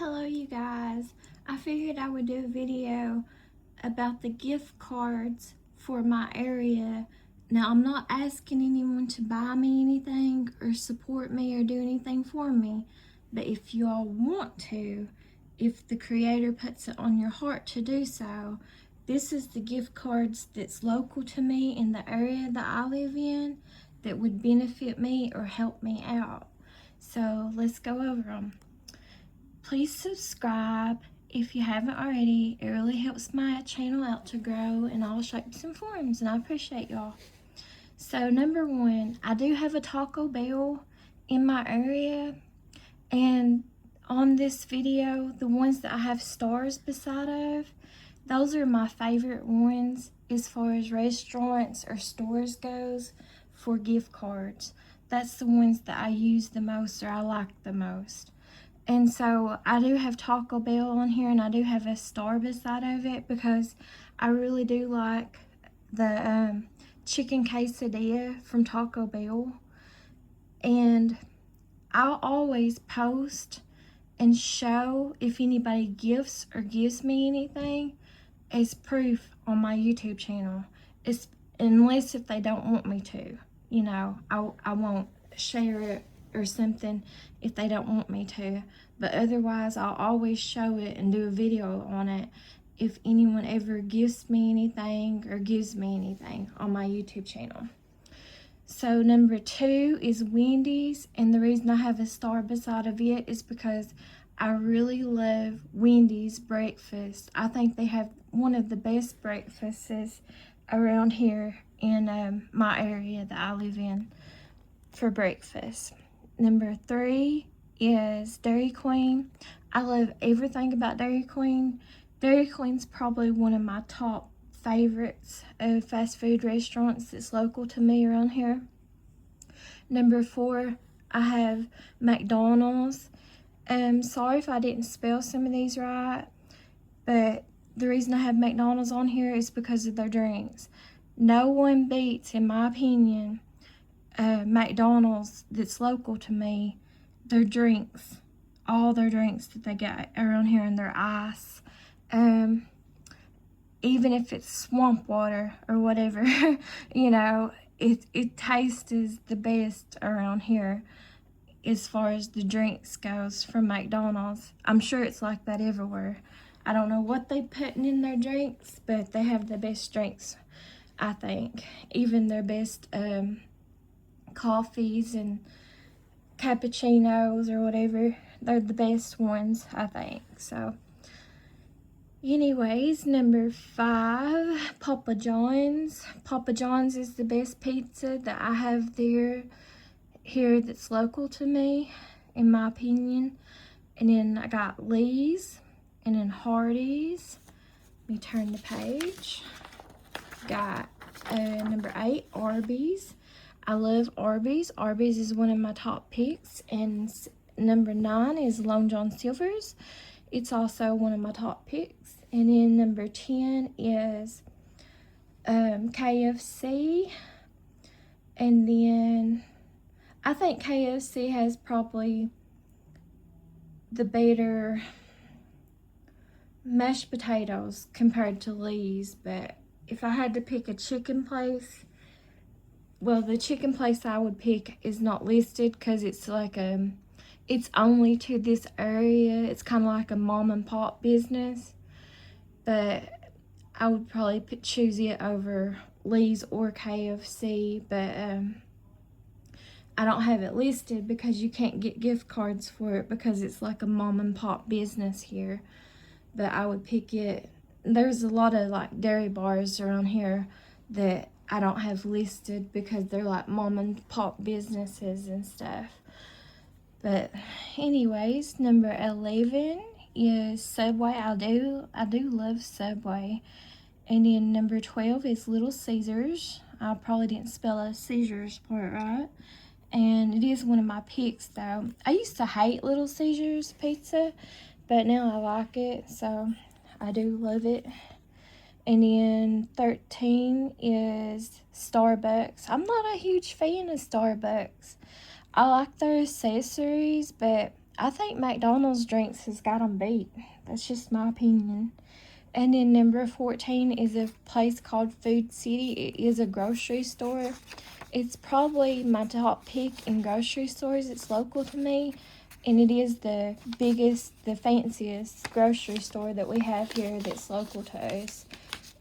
Hello you guys. I figured I would do a video about the gift cards for my area. Now I'm not asking anyone to buy me anything or support me or do anything for me, but if you all want to, if the creator puts it on your heart to do so, this is the gift cards that's local to me in the area that I live in that would benefit me or help me out. So let's go over them. Please subscribe if you haven't already. It really helps my channel out to grow in all shapes and forms, and I appreciate y'all. So number one, I do have a Taco Bell in my area, and on this video, the ones that I have stars beside of, those are my favorite ones as far as restaurants or stores goes for gift cards. That's the ones that I use the most or I like the most. And so I do have Taco Bell on here, and I do have a star beside of it because I really do like the chicken quesadilla from Taco Bell. And I'll always post and show if anybody gifts or gives me anything as proof on my YouTube channel. Unless if they don't want me to, you know, I won't share it or something if they don't want me to, but otherwise I'll always show it and do a video on it if anyone ever gives me anything or gives me anything on my YouTube channel. So number two is Wendy's, and the reason I have a star beside of it is because I really love Wendy's breakfast. I think they have one of the best breakfasts around here in my area that I live in for breakfast. Number three is Dairy Queen. I love everything about Dairy Queen. Dairy Queen's probably one of my top favorites of fast food restaurants that's local to me around here. Number four, I have McDonald's. Sorry if I didn't spell some of these right, but the reason I have McDonald's on here is because of their drinks. No one beats, in my opinion, McDonald's that's local to me, their drinks, all their drinks that they got around here, and their ice, even if it's swamp water or whatever, you know, it tastes the best around here as far as the drinks goes from McDonald's. I'm sure it's like that everywhere. I don't know what they putting in their drinks, but they have the best drinks, I think. Even their best coffees and cappuccinos or whatever, they're the best ones, I think. So anyways, number five, Papa John's. Papa John's is the best pizza that I have here that's local to me, in my opinion. And then I got Lee's, and then Hardee's. Let me turn the page. Got number 8, Arby's. I love Arby's. Arby's is one of my top picks. And number 9 is Long John Silver's. It's also one of my top picks. And then number 10 is KFC. And then I think KFC has probably the better mashed potatoes compared to Lee's, but if I had to pick a chicken place, well, the chicken place I would pick is not listed because it's like it's only to this area. It's kind of like a mom and pop business, but I would probably choose it over Lee's or KFC, but I don't have it listed because you can't get gift cards for it because it's like a mom and pop business here. But I would pick it. There's a lot of like dairy bars around here that I don't have listed because they're like mom and pop businesses and stuff. But anyways, number 11 is Subway. I do love Subway. And then number 12 is Little Caesars. I probably didn't spell a Caesars part right. And it is one of my picks though. I used to hate Little Caesars pizza, but now I like it, so I do love it. And then 13 is Starbucks. I'm not a huge fan of Starbucks. I like their accessories, but I think McDonald's drinks has got them beat. That's just my opinion. And then number 14 is a place called Food City. It is a grocery store. It's probably my top pick in grocery stores. It's local to me. And it is the biggest, the fanciest grocery store that we have here that's local to us.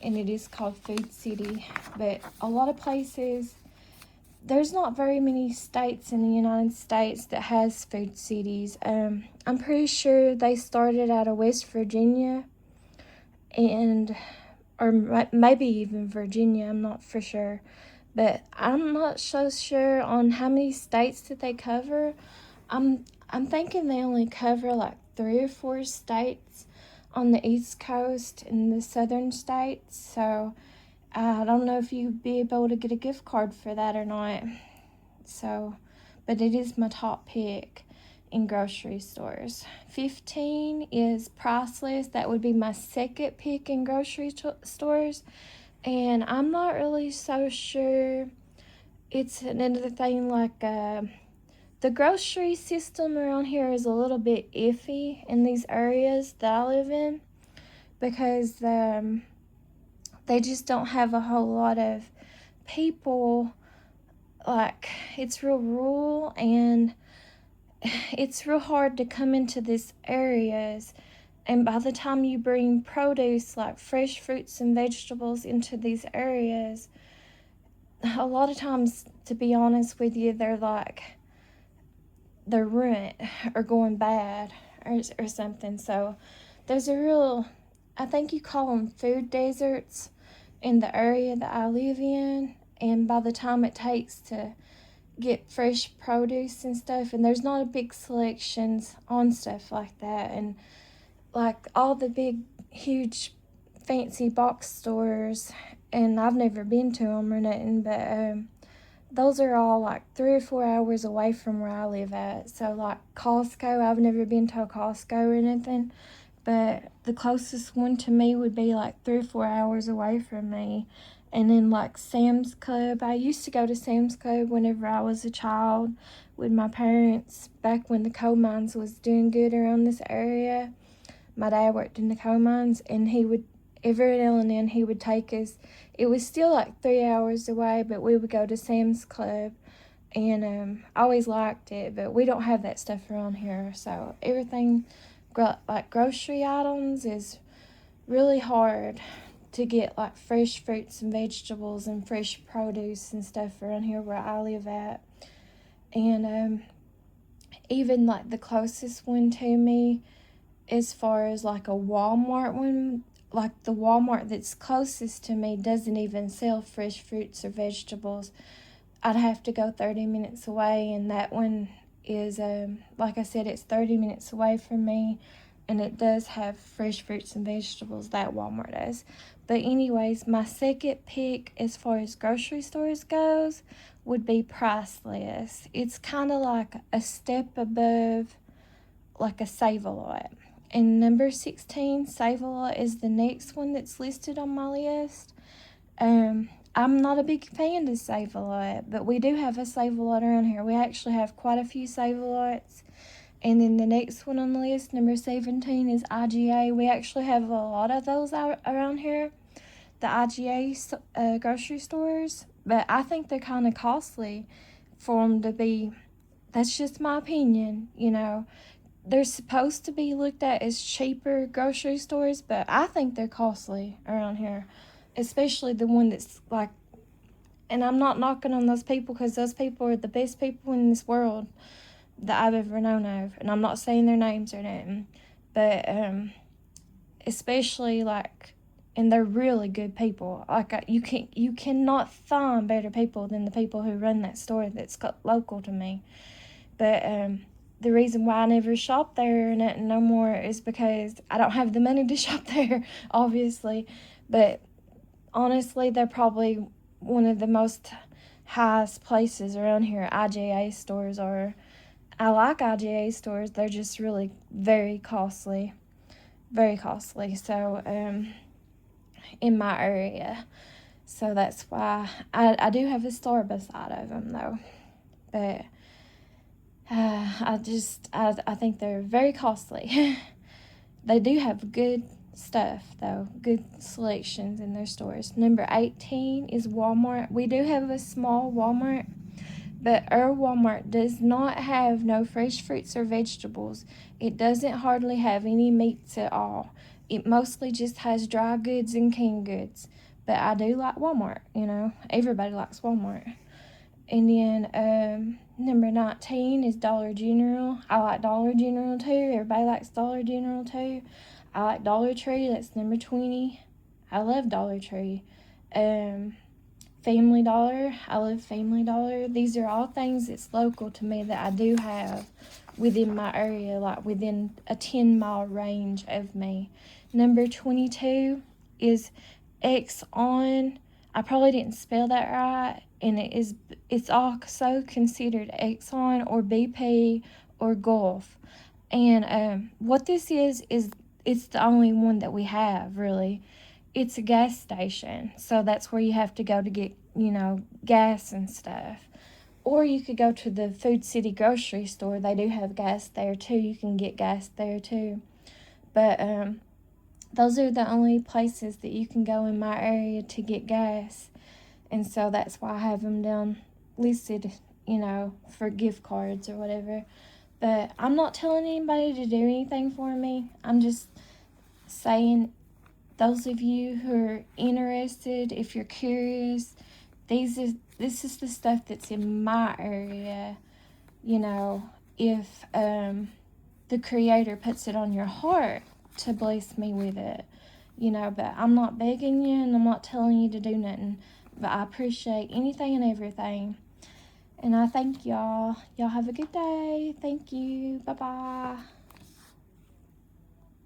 And it is called Food City. But a lot of places, there's not very many states in the United States that has food cities. I'm pretty sure they started out of West Virginia, and or maybe even Virginia. I'm not for sure, but I'm not so sure on how many states that they cover. I'm thinking they only cover like 3 or 4 states on the East Coast and the southern states. So I don't know if you'd be able to get a gift card for that or not. So, but it is my top pick in grocery stores. 15 is Priceless. That would be my second pick in grocery stores. And I'm not really so sure. It's another thing like the grocery system around here is a little bit iffy in these areas that I live in, because they just don't have a whole lot of people. Like, it's real rural, and it's real hard to come into these areas. And by the time you bring produce like fresh fruits and vegetables into these areas, a lot of times, to be honest with you, they're ruined or going bad or something. So there's a real, I think you call them food deserts in the area that I live in. And by the time it takes to get fresh produce and stuff, and there's not a big selections on stuff like that, and like all the big huge fancy box stores, and I've never been to them or nothing, but those are all like 3 or 4 hours away from where I live at. So like Costco, I've never been to a Costco or anything, but the closest one to me would be like 3 or 4 hours away from me. And then like Sam's Club, I used to go to Sam's Club whenever I was a child with my parents back when the coal mines was doing good around this area. My dad worked in the coal mines, and he would, every now and then he would take us. It was still like 3 hours away, but we would go to Sam's Club, and I always liked it. But we don't have that stuff around here, so everything like grocery items is really hard to get, like fresh fruits and vegetables and fresh produce and stuff around here where I live at. And even like the closest one to me, as far as like a Walmart one, like the Walmart that's closest to me doesn't even sell fresh fruits or vegetables. I'd have to go 30 minutes away, and that one is like I said, it's 30 minutes away from me, and it does have fresh fruits and vegetables, that Walmart does. But anyways, my second pick as far as grocery stores goes would be Priceless. It's kind of like a step above like a Save-A-Lot. And number 16, Save-A-Lot, is the next one that's listed on my list. I'm not a big fan of Save-A-Lot, but we do have a Save-A-Lot around here. We actually have quite a few Save-A-Lots. And then the next one on the list, number 17, is IGA. We actually have a lot of those around here, the IGA grocery stores. But I think they're kind of costly for them to be. That's just my opinion, you know. They're supposed to be looked at as cheaper grocery stores, but I think they're costly around here, especially the one that's like, and I'm not knocking on those people, because those people are the best people in this world that I've ever known of, and I'm not saying their names or nothing, but especially like, and they're really good people. Like you cannot find better people than the people who run that store that's local to me. But the reason why I never shop there no more is because I don't have the money to shop there, obviously. But honestly, they're probably one of the most highest places around here. IGA stores are. I like IGA stores. They're just really very costly. Very costly. So, in my area. So that's why I do have a store beside of them, though. But I think they're very costly. They do have good stuff, though, good selections in their stores. Number 18 is Walmart. We do have a small Walmart, but our Walmart does not have no fresh fruits or vegetables. It doesn't hardly have any meats at all. It mostly just has dry goods and canned goods. But I do like Walmart, you know. Everybody likes Walmart. And then number 19 is Dollar General. I like Dollar General too. Everybody likes Dollar General too. I like Dollar Tree. That's number 20. I love Dollar Tree. Family Dollar. I love Family Dollar. These are all things that's local to me that I do have within my area, like within a 10-mile range of me. Number 22 is Exxon. I probably didn't spell that right, and it's also considered Exxon or BP or Gulf. And what this is it's the only one that we have, really. It's a gas station, so that's where you have to go to get, you know, gas and stuff. Or you could go to the Food City grocery store. They do have gas there too. You can get gas there too. But those are the only places that you can go in my area to get gas. And so that's why I have them down listed, you know, for gift cards or whatever. But I'm not telling anybody to do anything for me. I'm just saying, those of you who are interested, if you're curious, this is the stuff that's in my area. You know, if the Creator puts it on your heart to bless me with it, you know. But I'm not begging you, and I'm not telling you to do nothing. But I appreciate anything and everything. And I thank y'all. Y'all have a good day. Thank you. Bye-bye.